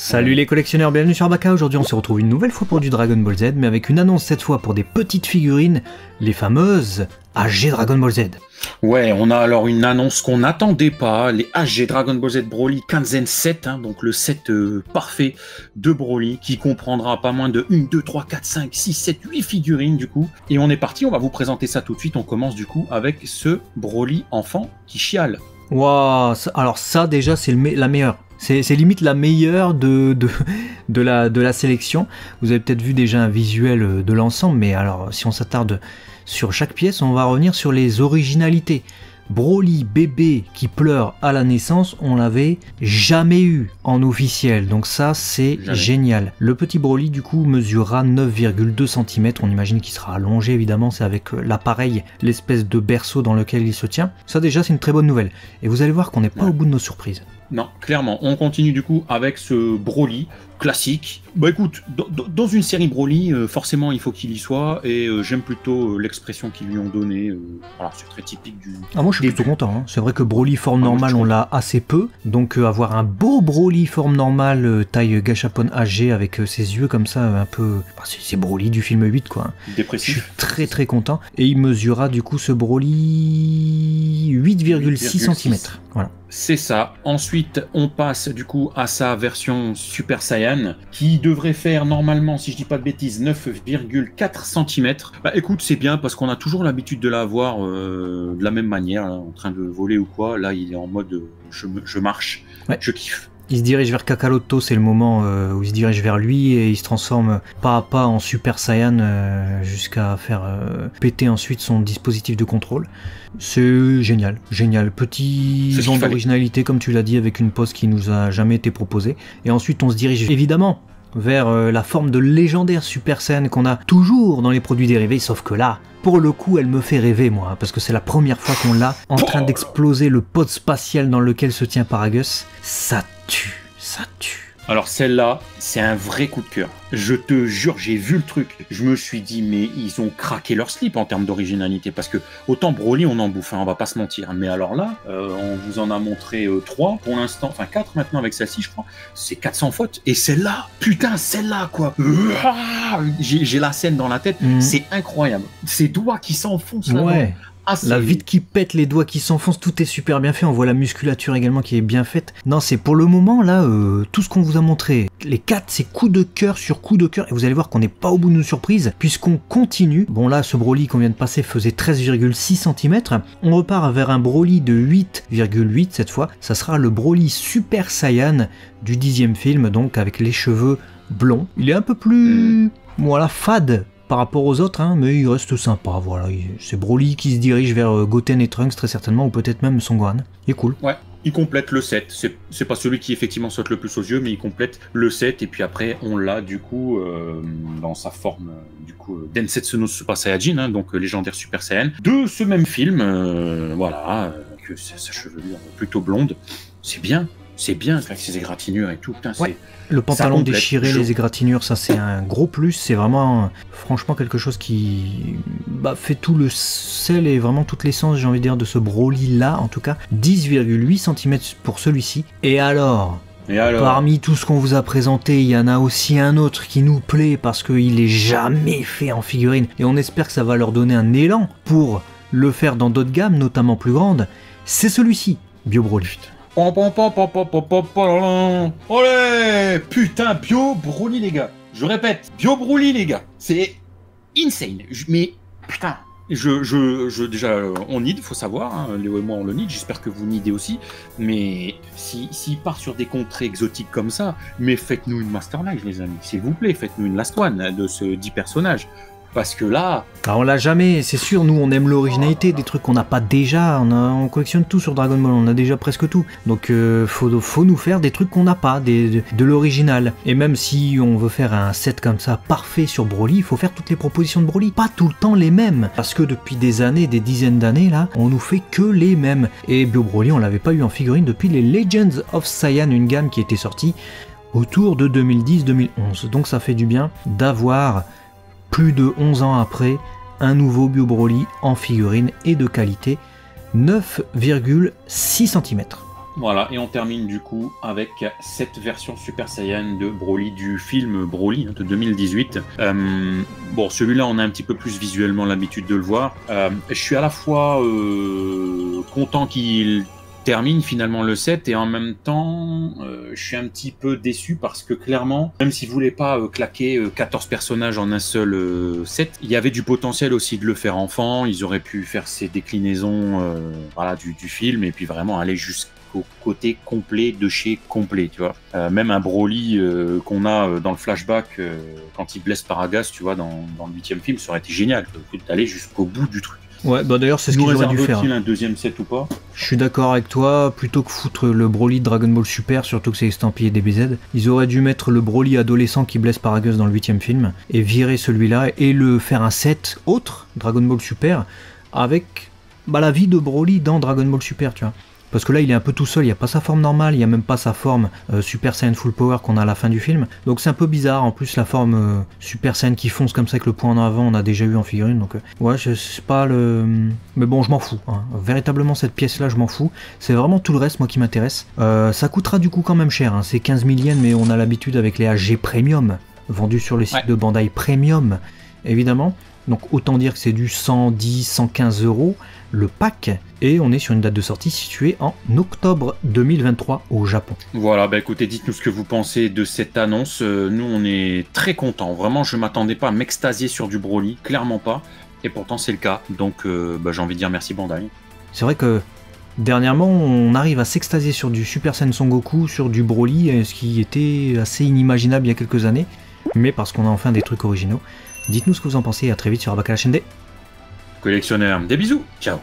Salut les collectionneurs, bienvenue sur Baka. Aujourd'hui on se retrouve une nouvelle fois pour du Dragon Ball Z, mais avec une annonce cette fois pour des petites figurines, les fameuses AG Dragon Ball Z. Ouais, on a alors une annonce qu'on n'attendait pas, les AG Dragon Ball Z Broly Kanzen 7, donc le set parfait de Broly, qui comprendra pas moins de 1, 2, 3, 4, 5, 6, 7, 8 figurines du coup. Et on est parti, on va vous présenter ça tout de suite. On commence du coup avec ce Broly enfant qui chiale. Waouh, alors ça déjà c'est la meilleure. C'est limite la meilleure de la sélection. Vous avez peut-être vu déjà un visuel de l'ensemble, mais alors si on s'attarde sur chaque pièce, on va revenir sur les originalités. Broly bébé qui pleure à la naissance, on l'avait jamais eu en officiel, donc ça c'est génial. Le petit Broly du coup mesurera 9,2 cm, on imagine qu'il sera allongé évidemment, c'est avec l'appareil, l'espèce de berceau dans lequel il se tient. Ça déjà c'est une très bonne nouvelle, et vous allez voir qu'on n'est pas au bout de nos surprises. Non, clairement, on continue du coup avec ce Broly classique. Bah écoute, dans une série Broly, forcément il faut qu'il y soit, et j'aime plutôt l'expression qu'ils lui ont donnée. Voilà, c'est très typique du... Ah, moi je suis plutôt content, hein. C'est vrai que Broly forme normale on l'a assez peu, donc avoir un beau Broly forme normale taille Gachapon AG avec ses yeux comme ça un peu... Bah, c'est Broly du film 8 quoi. Dépressif. Je suis très très content, et il mesurera du coup ce Broly 8,6 cm. Voilà. C'est ça. Ensuite, on passe du coup à sa version Super Saiyan, qui devrait faire normalement, si je dis pas de bêtises, 9,4 cm. Bah écoute, c'est bien parce qu'on a toujours l'habitude de la voir de la même manière, là, en train de voler ou quoi. Là, il est en mode je marche, ouais. Je kiffe. Il se dirige vers Kakaroto, c'est le moment où il se dirige vers lui et il se transforme pas à pas en Super Saiyan jusqu'à faire péter ensuite son dispositif de contrôle. C'est génial, génial. Petit genre d'originalité comme tu l'as dit avec une pose qui nous a jamais été proposée. Et ensuite on se dirige évidemment vers la forme de légendaire Super Saiyan qu'on a toujours dans les produits dérivés, sauf que là, pour le coup, elle me fait rêver, moi, parce que c'est la première fois qu'on l'a en train d'exploser le pod spatial dans lequel se tient Paragus. Ça tue, ça tue. Alors celle-là, c'est un vrai coup de cœur. Je te jure, j'ai vu le truc. Je me suis dit, mais ils ont craqué leur slip en termes d'originalité. Parce que autant Broly, on en bouffe, hein, on va pas se mentir. Mais alors là, on vous en a montré 3 pour l'instant, enfin 4 maintenant avec celle-ci, je crois. C'est 400 fautes. Et celle-là, putain, celle-là, quoi. J'ai la scène dans la tête. C'est incroyable. Ces doigts qui s'enfoncent là-dedans. Ouais. Ah, la vitre qui pète, les doigts qui s'enfoncent, tout est super bien fait, on voit la musculature également qui est bien faite. Non, c'est pour le moment, là, tout ce qu'on vous a montré, les 4, c'est coup de cœur sur coup de cœur, et vous allez voir qu'on n'est pas au bout de nos surprises, puisqu'on continue. Bon là, ce Broly qu'on vient de passer faisait 13,6 cm, on repart vers un Broly de 8,8 cette fois, ça sera le Broly Super Saiyan du 10e film, donc avec les cheveux blonds. Il est un peu plus, voilà, fade par rapport aux autres, hein, mais il reste sympa, voilà. C'est Broly qui se dirige vers Goten et Trunks très certainement, ou peut-être même Son Gohan. Il est cool. Ouais, il complète le set. C'est pas celui qui effectivement saute le plus aux yeux, mais il complète le set, et puis après on l'a du coup dans sa forme du coup Densetsu no Super Saiyajin, hein, donc légendaire Super Saiyan, de ce même film, voilà, que sa chevelure plutôt blonde. C'est bien. C'est bien avec ses égratignures et tout. Putain, ouais. Le pantalon déchiré, les égratignures, ça c'est un gros plus. C'est vraiment, franchement, quelque chose qui fait tout le sel et vraiment toute l'essence, j'ai envie de dire, de ce Broly là. En tout cas, 10,8 cm pour celui-ci. Et alors, parmi tout ce qu'on vous a présenté, il y en a aussi un autre qui nous plaît parce qu'il est jamais fait en figurine. Et on espère que ça va leur donner un élan pour le faire dans d'autres gammes, notamment plus grandes. C'est celui-ci, Bio Broly. Olé, putain, Bio Broly, les gars. Je répète, Bio Broly, les gars. C'est insane. Mais putain, déjà, on need, faut savoir. Hein, Léo et moi, on le need. J'espère que vous needez aussi. Mais s'il part sur des contrées exotiques comme ça, mais faites-nous une Master Life, les amis. S'il vous plaît, faites-nous une Last One de ce 10 personnages. Parce que là... Alors on l'a jamais, c'est sûr, nous on aime l'originalité, des trucs qu'on n'a pas déjà, on collectionne tout sur Dragon Ball, on a déjà presque tout. Donc faut nous faire des trucs qu'on n'a pas, de l'original. Et même si on veut faire un set comme ça parfait sur Broly, il faut faire toutes les propositions de Broly, pas tout le temps les mêmes. Parce que depuis des années, des dizaines d'années là, on nous fait que les mêmes. Et Bio Broly, on l'avait pas eu en figurine depuis les Legends of Saiyan, une gamme qui était sortie autour de 2010-2011. Donc ça fait du bien d'avoir... plus de 11 ans après, un nouveau Bio Broly en figurine et de qualité, 9,6 cm. Voilà, et on termine du coup avec cette version Super Saiyan de Broly du film Broly de 2018. Bon, celui-là, on a un petit peu plus visuellement l'habitude de le voir. Je suis à la fois content qu'il termine finalement le set et en même temps je suis un petit peu déçu parce que clairement, même s'ils voulaient pas claquer 14 personnages en un seul set, il y avait du potentiel aussi de le faire enfant. Ils auraient pu faire ces déclinaisons voilà, du film et puis vraiment aller jusqu'au côté complet de chez complet, tu vois. Même un Broly qu'on a dans le flashback quand il blesse Paragas, tu vois, dans le 8e film, ça aurait été génial d'aller jusqu'au bout du truc. Ouais, bah d'ailleurs c'est ce qu'ils auraient dû faire. Un deuxième set ou pas? Je suis d'accord avec toi, plutôt que foutre le Broly de Dragon Ball Super, surtout que c'est estampillé DBZ, ils auraient dû mettre le Broly adolescent qui blesse Paragus dans le 8e film, et virer celui-là, et le faire un set autre, Dragon Ball Super, avec la vie de Broly dans Dragon Ball Super, tu vois. Parce que là il est un peu tout seul, il n'y a pas sa forme normale, il n'y a même pas sa forme Super Saiyan Full Power qu'on a à la fin du film. Donc c'est un peu bizarre, en plus la forme Super Saiyan qui fonce comme ça avec le point en avant on a déjà eu en figurine. Donc ouais, je sais pas le... Mais bon, je m'en fous. Hein. Véritablement cette pièce là je m'en fous. C'est vraiment tout le reste moi qui m'intéresse. Ça coûtera du coup quand même cher, hein. C'est 15 000 yens mais on a l'habitude avec les HG Premium, vendus sur le site de Bandai Premium évidemment. Donc autant dire que c'est du 110, 115 € le pack, et on est sur une date de sortie située en octobre 2023 au Japon. Voilà, bah écoutez, dites-nous ce que vous pensez de cette annonce. Nous, on est très contents. Vraiment, je m'attendais pas à m'extasier sur du Broly, clairement pas. Et pourtant, c'est le cas. Donc, j'ai envie de dire merci Bandai. C'est vrai que dernièrement, on arrive à s'extasier sur du Super Saiyan Son Goku, sur du Broly, ce qui était assez inimaginable il y a quelques années. Mais parce qu'on a enfin des trucs originaux. Dites-nous ce que vous en pensez et à très vite sur Abaka la chaîne des collectionneurs. Des bisous, ciao.